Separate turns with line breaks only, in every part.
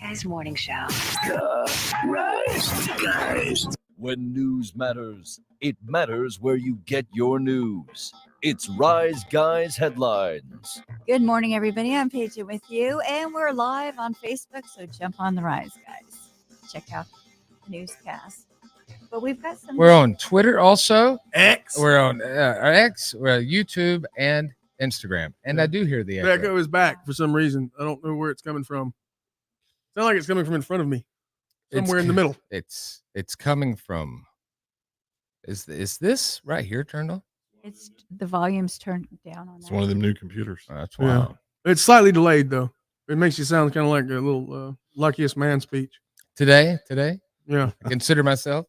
Guys Morning Show.
Rise Guys.
When news matters, it matters where you get your news. It's Rise Guys Headlines.
Good morning, everybody. I'm Paige with you, and we're live on Facebook, so jump on the Rise Guys. Check out the newscast. But we've got some.
We're on Twitter also.
X.
We're on X. We're on YouTube and Instagram. And I do hear the echo.
The echo is back for some reason. I don't know where it's coming from. Sounds like it's coming from in front of me, somewhere in the middle.
It's coming from. Is this right here turned on?
It's the volume's turned down on
It's
that.
one of them new computers.
Oh, that's
Yeah.
wild.
It's slightly delayed though. It makes you sound kind of like a little luckiest man speech.
Today,
Yeah,
I consider myself.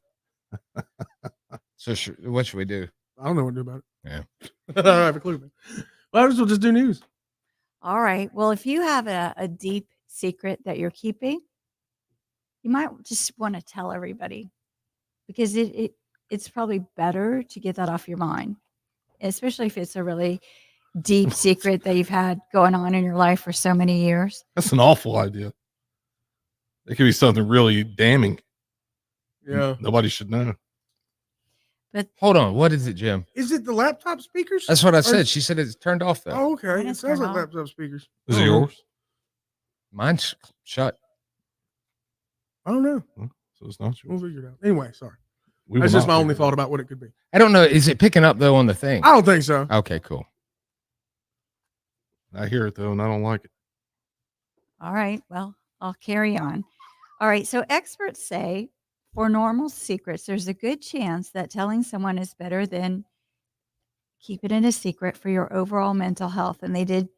So what should we do?
I don't know what to do about it.
Yeah.
I don't have a clue. Man. Well, I just will just do news.
All right. Well, if you have a deep secret that you're keeping, you might just want to tell everybody because it's probably better to get that off your mind, especially if it's a really deep secret that you've had going on in your life for so many years.
That's an awful idea. It could be something really damning.
Yeah.
Nobody should know.
But
Hold on. What is it, Jim?
Is it the laptop speakers?
That's what I said. She said it's turned off though.
Oh, okay.
Mine
It
is
sounds
turned
like
off.
laptop speakers.
Is it
I don't know.
yours?
Mine's shut.
I don't know.
So it's not
We'll
yours.
figure it out. Anyway, sorry.
We will
That's just
not
my only
figure it
thought
out.
about what it could be.
I don't know. Is it picking up though on the thing?
I don't think so.
Okay, cool.
I hear it though, and I don't like it.
all right. Well, I'll carry on. All right. So experts say for normal secrets, there's a good chance that telling someone is better than keep it in a secret for your overall mental health. And they did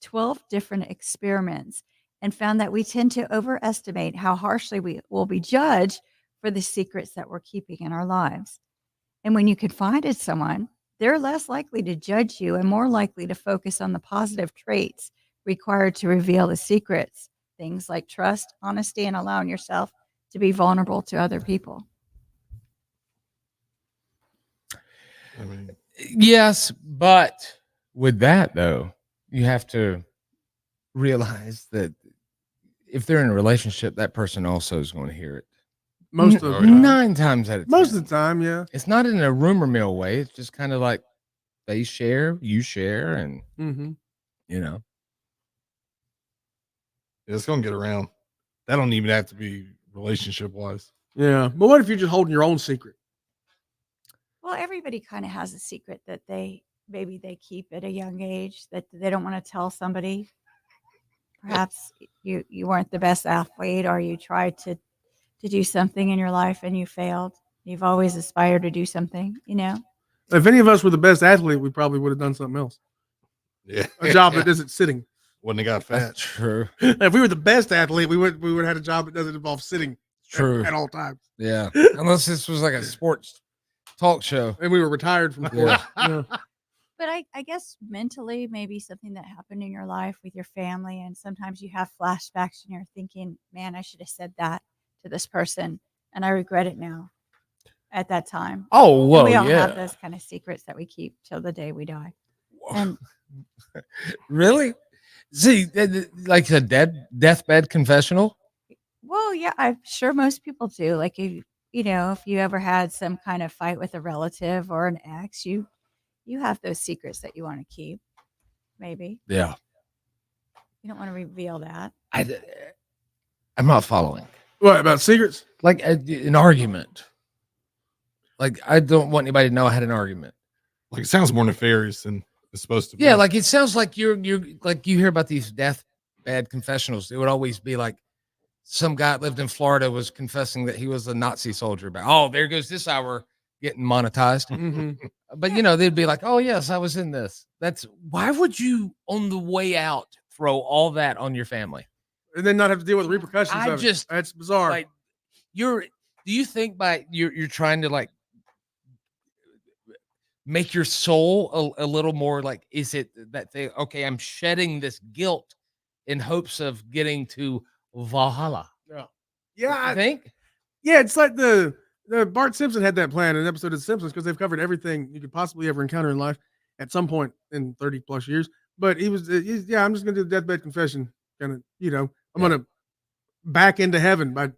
12 different experiments and found that we tend to overestimate how harshly we will be judged for the secrets that we're keeping in our lives. And when you confide in someone, they're less likely to judge you and more likely to focus on the positive traits required to reveal the secrets, things like trust, honesty, and allowing yourself to be vulnerable to other people.
I mean,
Yes, but with that though, you have to realize that if they're in a relationship, that person also is going to hear it.
Most of the time.
9 times out of 10.
Most of the time, yeah.
It's not in a rumor mill way. It's just kind of like they share, you share, and
Mm-hmm.
you know.
it's gonna get around. That don't even have to be relationship wise.
Yeah. But what if you're just holding your own secret?
Well, everybody kind of has a secret that maybe they keep at a young age that they don't want to tell somebody. Perhaps you weren't the best athlete, or you tried to do something in your life and you failed. You've always aspired to do something, you know.
If any of us were the best athlete, we probably would have done something else.
Yeah,
A job that isn't sitting.
wouldn't have got
That's
fat.
true.
If we were the best athlete, we would have had a job that doesn't involve sitting
True.
at all times.
Yeah. Unless this was like a sports talk show.
And we were retired from sports. Yeah.
But I guess mentally, maybe something that happened in your life with your family, and sometimes you have flashbacks and you're thinking, man, I should have said that to this person, and I regret it now at that time.
Oh,
And
well,
we all have
yeah.
those kind of secrets that we keep till the day we die. And
Really? See, like a deathbed confessional?
well, yeah, I'm sure most people do. Like if you ever had some kind of fight with a relative or an ex, you have those secrets that you want to keep. Maybe
Yeah.
you don't want to reveal that.
I'm not following.
What about secrets?
Like an argument. Like I don't want anybody to know I had an argument.
Like it sounds more nefarious than it's supposed to be.
Yeah, like it sounds like you're like you hear about these deathbed confessionals. It would always be like some guy that lived in Florida was confessing that he was a Nazi soldier. But oh, there goes this hour getting monetized.
Mm-hmm.
But they'd be like, "Oh yes, I was in this." That's why would you on the way out throw all that on your family?
And then not have to deal with the repercussions
I
of
just-
it. That's bizarre.
Like do you think by you're trying to like make your soul a little more like, is it that they okay, I'm shedding this guilt in hopes of getting to Valhalla?
Yeah,
I think.
yeah, it's like the Bart Simpson had that plan in an episode of The Simpsons because they've covered everything you could possibly ever encounter in life at some point in 30 plus years. But I'm just gonna do the deathbed confession, kind of, I'm gonna back into heaven by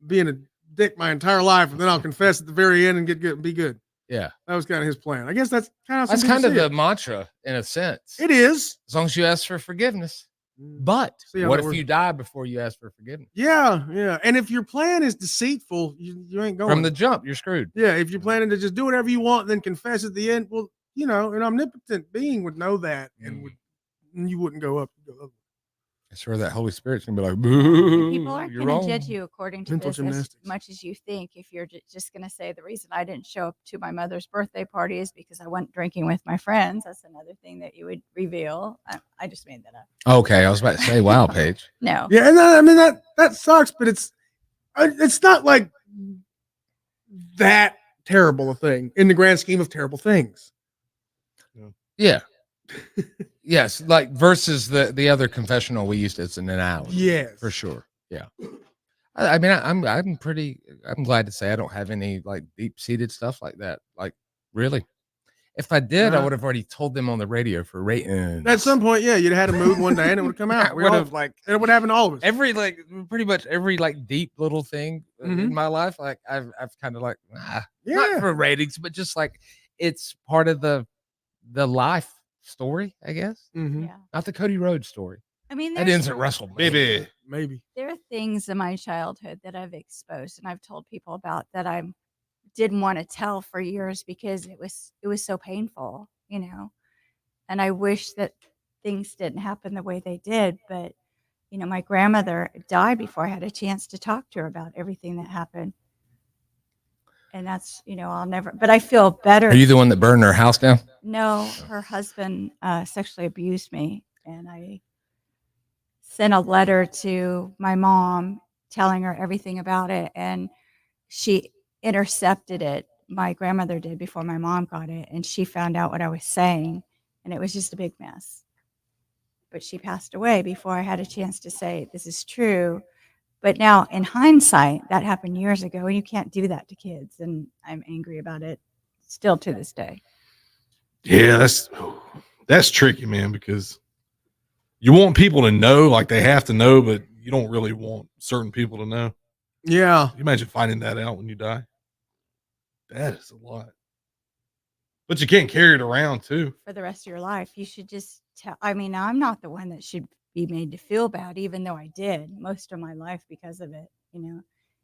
being a dick my entire life, and then I'll confess at the very end and get good and be good.
Yeah.
That was kind of his plan. I guess that's kind of
That's kind of the mantra in a sense.
It is.
As long as you ask for forgiveness. But
See how
what
that
if
works.
you die before you ask for forgiveness?
Yeah. And if your plan is deceitful, you ain't going.
From the jump, you're screwed.
Yeah, if you're planning to just do whatever you want, then confess at the end, well, you know, an omnipotent being would know that and you wouldn't go up. You'd go up.
I swear that Holy Spirit's gonna be like,
And
boo.
people aren't
you're
going
wrong.
to judge you according to
Mental
this as
gymnastics.
much as you think. If you're just going to say the reason I didn't show up to my mother's birthday party is because I went drinking with my friends, that's another thing that you would reveal. I just made that up.
Okay, I was about to say, wow, Paige.
No.
Yeah, and I mean that sucks, but it's not like that terrible a thing in the grand scheme of terrible things.
Yeah. Yes, like versus the other confessional we used as an analogy.
Yes,
For sure. Yeah. I mean, I'm glad to say I don't have any like deep seated stuff like that. Like, really. If I did, I
Nah.
would have already told them on the radio for ratings.
At some point, yeah, you'd have had a mood one day and it would come out. We
would
all,
have like
it would happen to all of us.
every like pretty much every like deep little thing
Mhm.
in my life. Like I've kind of like not
Yeah.
for ratings, but just like it's part of the life story, I guess.
Mhm.
Yeah.
Not the Cody Rhodes story.
I mean,
That ends at WrestleMania.
Baby.
Maybe.
there are things in my childhood that I've exposed and I've told people about that I didn't want to tell for years because it was so painful, you know. And I wish that things didn't happen the way they did, but you know, my grandmother died before I had a chance to talk to her about everything that happened. And that's, you know, I'll never, but I feel better.
Are you the one that burned her house down?
No, her husband sexually abused me, and I sent a letter to my mom telling her everything about it, and she intercepted it. My grandmother did before my mom got it, and she found out what I was saying, and it was just a big mess. But she passed away before I had a chance to say this is true. But now, in hindsight, that happened years ago, and you can't do that to kids, and I'm angry about it still to this day.
Yeah, that's tricky, man, because you want people to know, like they have to know, but you don't really want certain people to know.
Yeah.
You imagine finding that out when you die. That is a lot. But you can't carry it around too.
For the rest of your life. You should just tell. I mean, I'm not the one that should be made to feel bad, even though I did most of my life because of it. You know,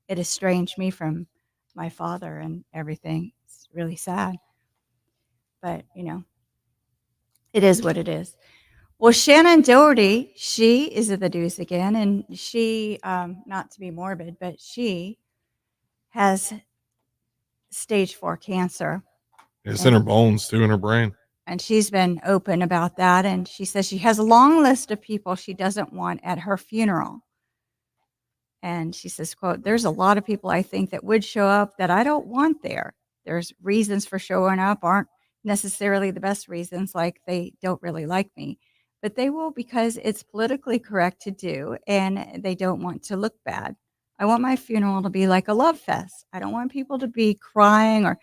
it estranged me from my father and everything. It's really sad. But, you know, it is what it is. Well, Shannon Doherty, she is at the deuce again, and she, not to be morbid, but she has stage 4 cancer.
It's in her bones too, in her brain.
And she's been open about that. And she says she has a long list of people she doesn't want at her funeral. And she says, quote, there's a lot of people I think that would show up that I don't want there. There's reasons for showing up aren't necessarily the best reasons, like they don't really like me. But they will because it's politically correct to do and they don't want to look bad. I want my funeral to be like a love fest. I don't want people to be crying or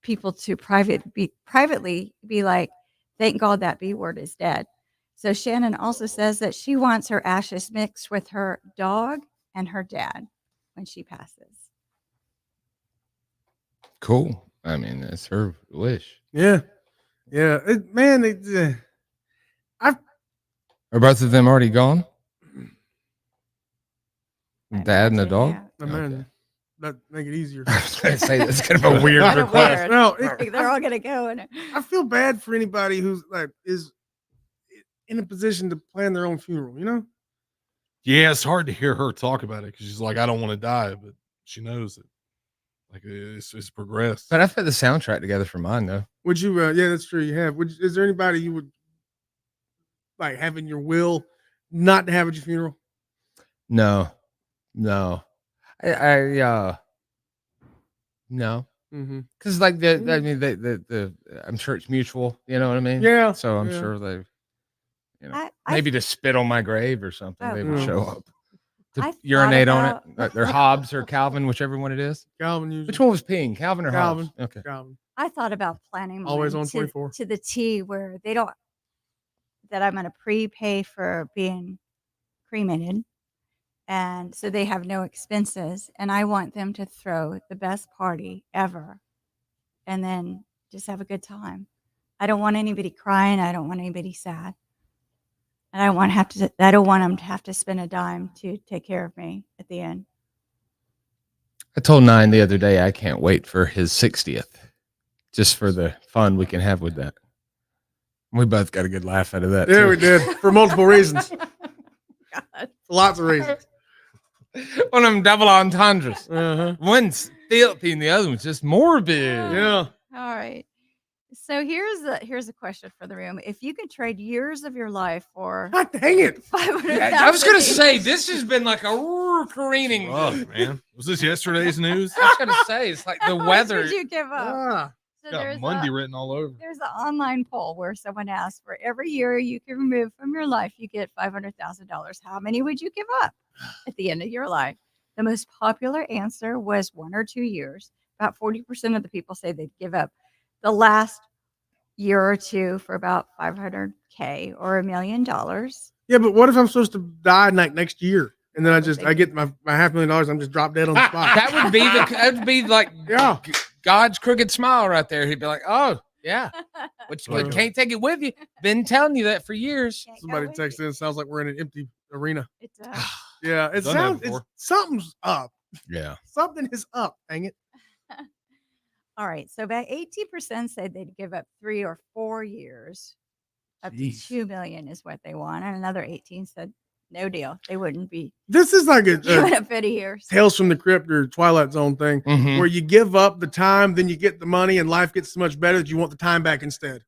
people to privately be like, thank God that B word is dead. So Shannon also says that she wants her ashes mixed with her dog and her dad when she passes.
Cool. I mean, it's her wish.
Yeah. Yeah.
Are both of them already gone?
I
Dad and the
imagine,
dog?
yeah.
I mean, that make it easier.
I was going to say that's kind of a weird
Kinda
request.
weird.
No,
Like, they're all gonna go and
I feel bad for anybody who's like is in a position to plan their own funeral, you know?
Yeah, it's hard to hear her talk about it because she's like, I don't want to die, but she knows it. Like it's progressed.
But I put the soundtrack together for mine, though.
Would you yeah, that's true. You have. Is there anybody you would like have in your will not to have at your funeral?
No. No. No.
Mm-hmm.
Because like I mean the I'm sure it's mutual, you know what I mean?
Yeah.
So I'm
yeah.
sure they, you know,
I
maybe to spit on my grave or something,
Oh,
they would
yeah.
show up to
I thought
urinate on
about-
it. They're Hobbs or Calvin, whichever one it is.
Calvin usually.
Which one was peeing, Calvin or
Calvin.
Hobbs? Okay.
Calvin.
I thought about planning
Always
mine
on 24.
to the T where they don't that I'm gonna prepay for being cremated. And so they have no expenses. And I want them to throw the best party ever and then just have a good time. I don't want anybody crying. I don't want anybody sad. And I don't want them to have to spend a dime to take care of me at the end.
I told Nine the other day I can't wait for his 60th, just for the fun we can have with that. We both got a good laugh out of that.
Yeah,
too.
we did for multiple reasons.
God.
Lots of reasons.
Oh.
One of them double entendres.
Uh-huh.
One's filthy and the other one's just morbid.
Yeah.
All right. So here's a question for the room. If you could trade years of your life for
God dang it.
500,000,
I was gonna say this has been like a careening.
Oh man, was this yesterday's news?
I was gonna say it's like the
how much
weather.
would you give up?
Ah.
So
Got Monday written all over.
there's an online poll where someone asked, for every year you can remove from your life, you get $500,000. How many would you give up at the end of your life? The most popular answer was 1 or 2 years. About 40% of the people say they'd give up the last year or two for about $500K or $1 million.
Yeah, but what if I'm supposed to die next year? And then I get my $500,000, I'm just drop dead on the spot.
That would be like
Yeah.
God's crooked smile right there. He'd be like, "Oh yeah, but you can't take it with you. Been telling you that for years."
Can't go
Somebody
with
texted
it.
in, sounds like we're in an empty arena.
It does.
Yeah, it
Done that
sounds
before.
something's up.
Yeah.
Something is up. Dang it.
All right. So about 80% said they'd give up 3 or 4 years. Up
Jeez.
to $2 million is what they want. And another 18 said no deal. They wouldn't be
This is like a
giving up 50 years.
Tales from the Crypt or Twilight Zone thing
Mhm.
where you give up the time, then you get the money, and life gets so much better that you want the time back instead.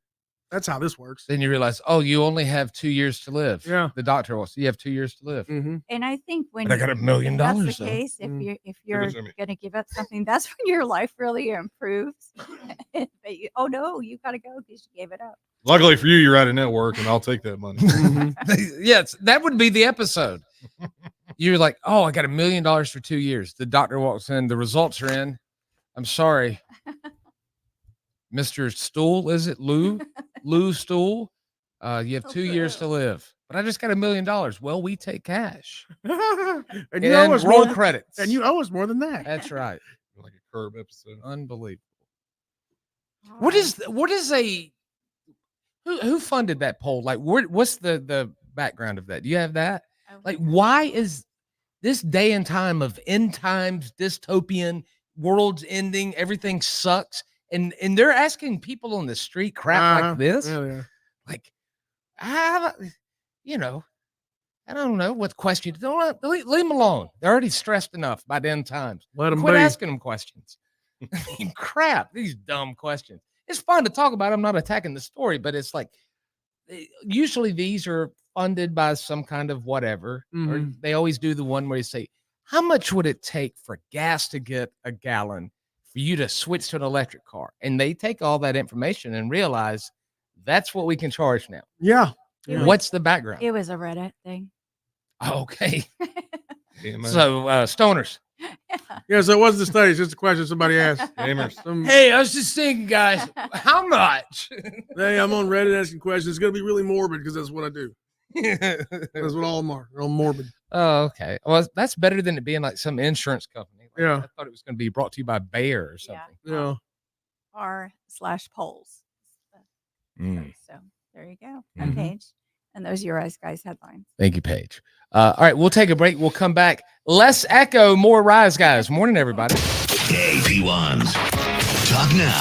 That's how this works.
Then you realize, oh, you only have 2 years to live.
Yeah.
The doctor wants you have 2 years to live.
Mm-hmm.
And I think when
But I got $1 million.
that's the
though.
case, if
Mm.
you're
was- I mean-
going to give up something, that's when your life really improves. But oh no, you got to go because you gave it up.
Luckily for you, you're at a network, and I'll take that money.
Yes, that would be the episode. You're like, oh, I got $1 million for 2 years. The doctor walks in, the results are in. I'm sorry, Mr. Stool, is it Lou Stool? You have 2 years to live, but I just got $1 million. Well, we take cash
and
and
you owe us
roll
more.
credits.
And you owe us more than that.
That's right.
Like a Curb episode.
Unbelievable.
All
What
right.
is a who funded that poll? Like, what's the background of that? Do you have that? Like, why is this day and time of end times, dystopian, world's ending, everything sucks, and they're asking people on the street crap like this?
Yeah, yeah.
Like, you know, I don't know what question. Don't leave them alone. They're already stressed enough by the end times.
Let them
Quit
be.
asking them questions. I mean, crap, these dumb questions. It's fun to talk about. I'm not attacking the story, but it's like usually these are funded by some kind of whatever. Or
Mhm.
they always do the one where you say, how much would it take for gas to get a gallon for you to switch to an electric car? And they take all that information and realize that's what we can charge now.
Yeah.
It
Yeah.
was-
What's the background?
It was a Reddit thing.
Okay.
Damn it.
So, stoners.
Yeah, so it wasn't the study, it's just a question somebody asked.
Gamers.
Hey, I was just thinking, guys, how much?
Hey, I'm on Reddit asking questions. It's gonna be really morbid because that's what I do. That's what all of them are. They're all morbid.
Oh, okay. Well, that's better than it being like some insurance company. Like,
Yeah.
I thought it was going to be brought to you by Bayer or
Yeah.
something.
Yeah.
r/polls.
Mm.
So there you go. I'm
Mhm.
Paige. And those are your Eyes Guys headlines.
Thank you, Paige. All right, we'll take a break. We'll come back. Less echo, more rise, guys. Morning, everybody.
Hey, P1s. Talk now.